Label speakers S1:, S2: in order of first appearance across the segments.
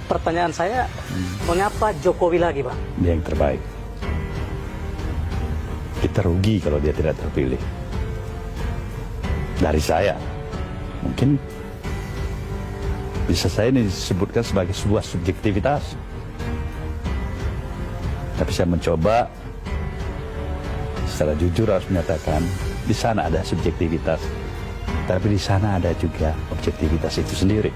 S1: Pertanyaan saya, mengapa Jokowi lagi, Pak?
S2: Dia yang terbaik. Kita rugi kalau dia tidak terpilih. Dari saya, mungkin bisa saya ini disebutkan sebagai sebuah subjektivitas. Tapi saya mencoba secara jujur harus menyatakan di sana ada subjektivitas, tapi di sana ada juga objektivitas itu sendiri.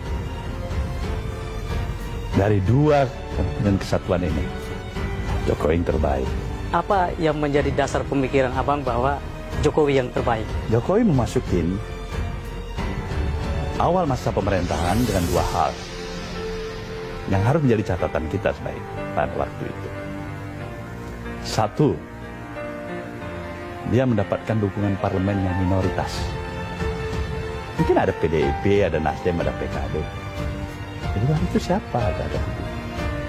S2: Dari dua komponen kesatuan ini, Jokowi yang terbaik.
S1: Apa yang menjadi dasar pemikiran Abang bahwa Jokowi yang terbaik?
S2: Jokowi memasukin awal masa pemerintahan dengan dua hal yang harus menjadi catatan kita sebaik pada waktu itu. Satu, dia mendapatkan dukungan parlemen yang minoritas. Mungkin ada PDIP, ada Nasdem, ada PKB. Kedua itu siapa? Ada.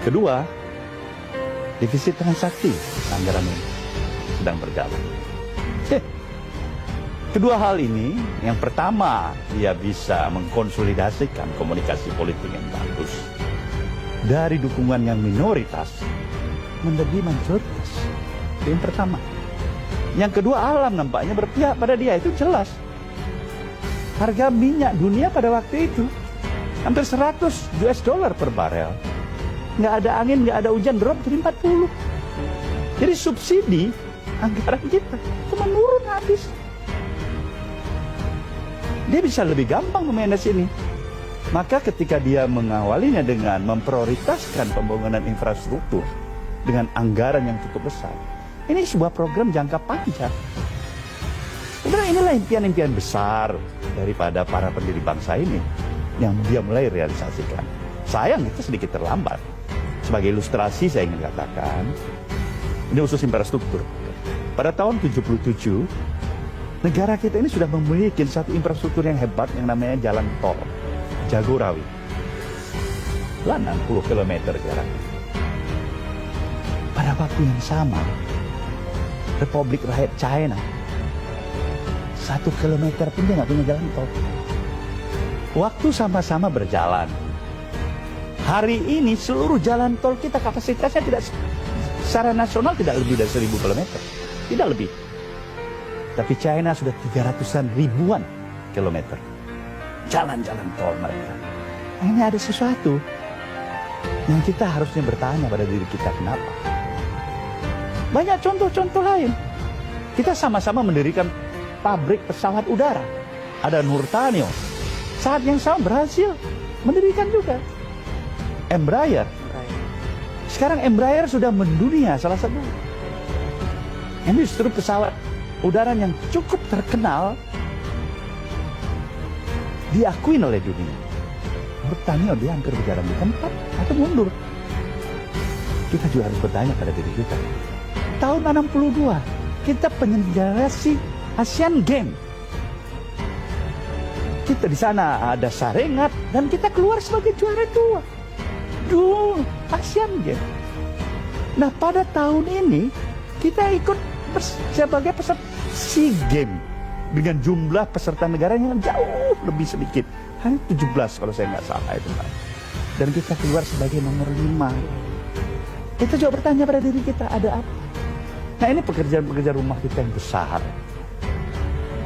S2: Kedua, defisit transaksi anggaran ini sedang berjalan. Kedua hal ini, yang pertama dia bisa mengkonsolidasikan komunikasi politik yang bagus dari dukungan yang minoritas menjadi mayoritas. Itu yang pertama. Yang kedua, alam nampaknya berpihak pada dia, itu jelas. Harga minyak dunia pada waktu itu hampir 100 US dollar per barel. Nggak ada angin, nggak ada hujan, drop jadi 40. Jadi subsidi anggaran kita itu menurun habis. Dia bisa lebih gampang memanage ini. Maka ketika dia mengawalinya dengan memprioritaskan pembangunan infrastruktur dengan anggaran yang cukup besar, ini sebuah program jangka panjang. Sebenarnya inilah impian-impian besar daripada para pendiri bangsa ini yang dia mulai realisasikan. Sayang itu sedikit terlambat. Sebagai ilustrasi saya ingin katakan, ini khusus infrastruktur. Pada tahun 77, negara kita ini sudah memiliki satu infrastruktur yang hebat yang namanya jalan tol Jagorawi. 60 km jaraknya. Pada waktu yang sama, Republik Rakyat China 1 kilometer pun dia nggak punya jalan tol. Waktu sama-sama berjalan. Hari ini seluruh jalan tol kita kapasitasnya tidak secara nasional tidak lebih dari 1000 km. Tidak lebih. Tapi China sudah 300-an ribuan kilometer. Jalan-jalan tol mereka. Nah, ini ada sesuatu yang kita harusnya bertanya pada diri kita, kenapa? Banyak contoh-contoh lain. Kita sama-sama mendirikan pabrik pesawat udara. Ada Nurtanio. Saat yang sama berhasil mendirikan juga Embraer. Sekarang Embraer sudah mendunia, salah satu industri pesawat udara yang cukup terkenal, diakui oleh dunia. Nurtanio dia hampir berjalan di tempat atau mundur. Kita juga harus bertanya pada diri kita. Tahun 62 kita penyelenggarasi Asian Games. Kita di sana ada Sarengat dan kita keluar sebagai juara dua Asian Games. Nah pada tahun ini kita ikut sebagai peserta SEA Games dengan jumlah peserta negara yang jauh lebih sedikit, hanya 17 kalau saya nggak salah itu Pak. Dan kita keluar sebagai nomor 5. Kita juga bertanya pada diri kita, ada apa? Nah ini pekerjaan-pekerjaan rumah kita yang besar.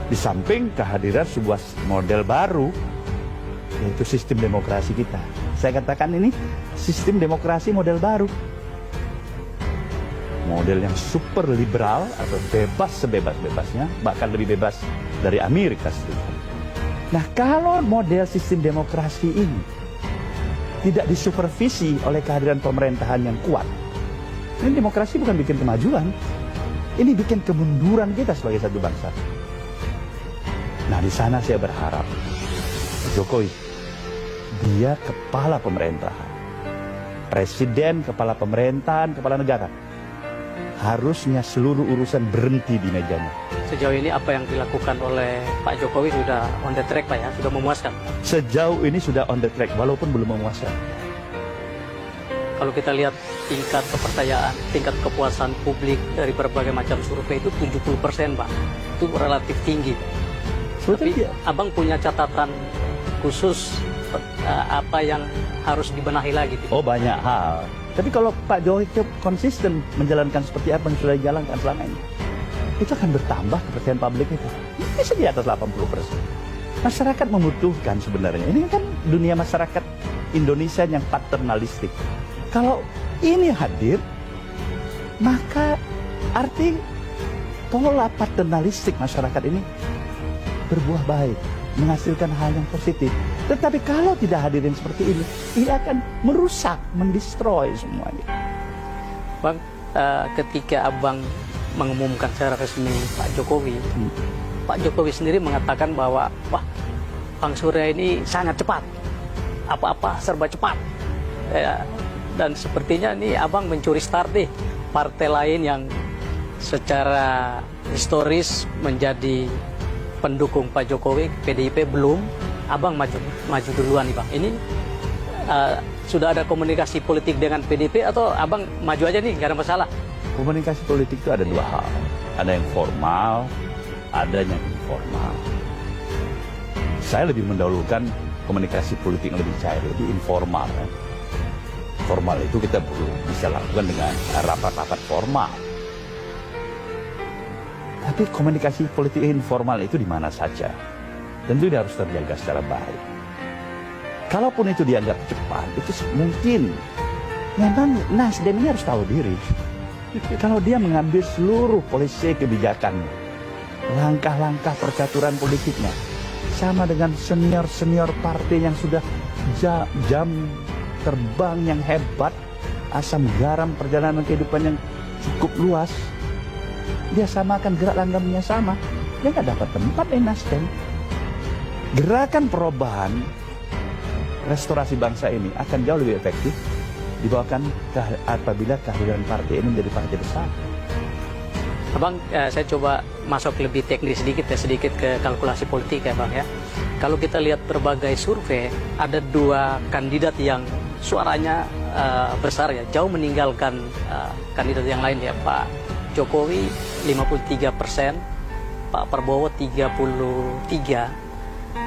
S2: Di samping kehadiran sebuah model baru, yaitu sistem demokrasi kita. Saya katakan ini sistem demokrasi model baru. Model yang super liberal atau bebas sebebas-bebasnya, bahkan lebih bebas dari Amerika Serikat. Nah kalau model sistem demokrasi ini tidak disupervisi oleh kehadiran pemerintahan yang kuat, ini demokrasi bukan bikin kemajuan, ini bikin kemunduran kita sebagai satu bangsa. Nah di sana saya berharap Jokowi, dia kepala pemerintahan, presiden, kepala pemerintahan, kepala negara, harusnya seluruh urusan berhenti di mejanya.
S1: Sejauh ini apa yang dilakukan oleh Pak Jokowi sudah on the track Pak ya, sudah memuaskan?
S2: Sejauh ini sudah on the track, walaupun belum memuaskan.
S1: Kalau kita lihat tingkat kepercayaan, tingkat kepuasan publik dari berbagai macam survei itu 70% Pak. Itu relatif tinggi. Tapi Abang punya catatan khusus apa yang harus dibenahi lagi?
S2: Oh, banyak hal. Tapi kalau Pak Jokowi konsisten menjalankan seperti apa yang sudah dijalankan selama ini, itu akan bertambah kepercayaan publik itu. Bisa di atas 80%. Masyarakat membutuhkan sebenarnya. Ini kan dunia masyarakat Indonesia yang paternalistik. Kalau ini hadir, maka arti pola paternalistik masyarakat ini berbuah baik, menghasilkan hal yang positif. Tetapi kalau tidak hadirin seperti ini akan merusak, mendestroy semuanya.
S1: Bang, ketika Abang mengumumkan secara resmi Pak Jokowi, Pak Jokowi sendiri mengatakan bahwa, wah, Bang Surya ini sangat cepat, apa-apa serba cepat. Dan sepertinya nih Abang mencuri start deh partai lain yang secara historis menjadi pendukung Pak Jokowi, PDIP belum, Abang maju duluan nih Bang. Ini sudah ada komunikasi politik dengan PDIP atau Abang maju aja nih, gak ada masalah?
S2: Komunikasi politik itu ada dua hal. Ada yang formal, ada yang informal. Saya lebih mendahulukan komunikasi politik yang lebih cair, lebih informal. Formal itu kita bisa lakukan dengan rapat-rapat formal. Tapi komunikasi politik informal itu di mana saja. Tentu dia harus terjaga secara baik. Kalaupun itu dianggap cepat, itu mungkin memang Nasdem ini harus tahu diri. Kalau dia mengambil seluruh polisi kebijakan, langkah-langkah percaturan politiknya, sama dengan senior-senior partai yang sudah jam terbang yang hebat, asam garam perjalanan kehidupan yang cukup luas, dia samakan gerak langgamnya sama, dia nggak dapat tempat di Nasdem. Gerakan perubahan restorasi bangsa ini akan jauh lebih efektif dibawakan apabila kehadiran partai ini menjadi partai besar.
S1: Abang, saya coba masuk lebih teknis sedikit ke kalkulasi politik ya Bang ya. Kalau kita lihat berbagai survei, ada dua kandidat yang suaranya besar ya, jauh meninggalkan kandidat yang lain ya. Pak Jokowi 53%, Pak Prabowo 33%,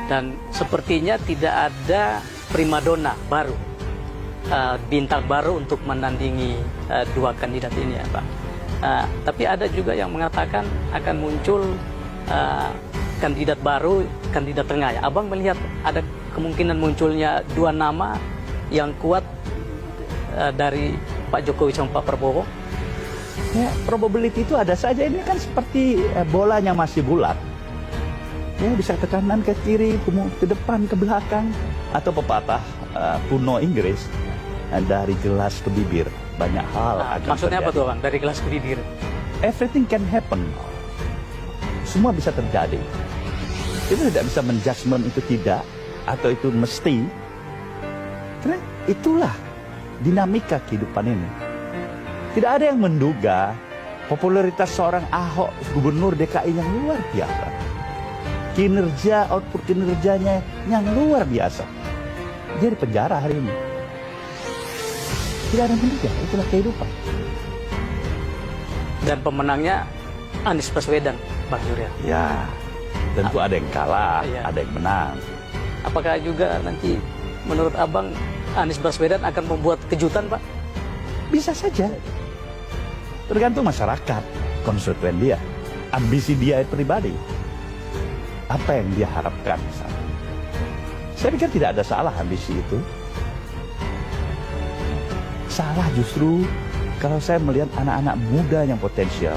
S1: dan sepertinya tidak ada primadona baru, bintang baru untuk menandingi dua kandidat ini ya Pak. Tapi ada juga yang mengatakan akan muncul kandidat baru, kandidat tengah ya. Abang melihat ada kemungkinan munculnya dua nama yang kuat dari Pak Jokowi sama Pak Prabowo?
S2: Ya, probability itu ada saja. Ini kan seperti bolanya masih bulat. Ya, bisa ke kanan, ke kiri, ke depan, ke belakang. Atau pepatah kuno Inggris, dari gelas ke bibir, banyak hal akan
S1: maksudnya
S2: terjadi.
S1: apa tuh Bang, dari gelas ke bibir?
S2: Everything can happen. Semua bisa terjadi. Kita tidak bisa menjudgment itu tidak, atau itu mesti. Karena itulah dinamika kehidupan ini. Tidak ada yang menduga popularitas seorang Ahok, gubernur DKI yang luar biasa. Kinerja, output kinerjanya yang luar biasa. Dia di penjara hari ini. Tidak ada yang menduga, itulah kehidupan.
S1: Dan pemenangnya Anies Baswedan, Bang Surya.
S2: Ya, tentu ada yang kalah, ada yang menang.
S1: Apakah juga nanti menurut Abang Anies Baswedan akan membuat kejutan Pak?
S2: Bisa saja. Tergantung masyarakat, konstituen dia, ambisi dia pribadi. Apa yang dia harapkan misalnya. Saya pikir tidak ada salah ambisi itu. Salah justru kalau saya melihat anak-anak muda yang potensial,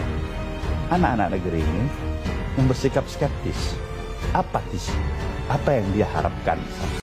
S2: anak-anak negeri ini yang bersikap skeptis, apatis, apa yang dia harapkan misalnya.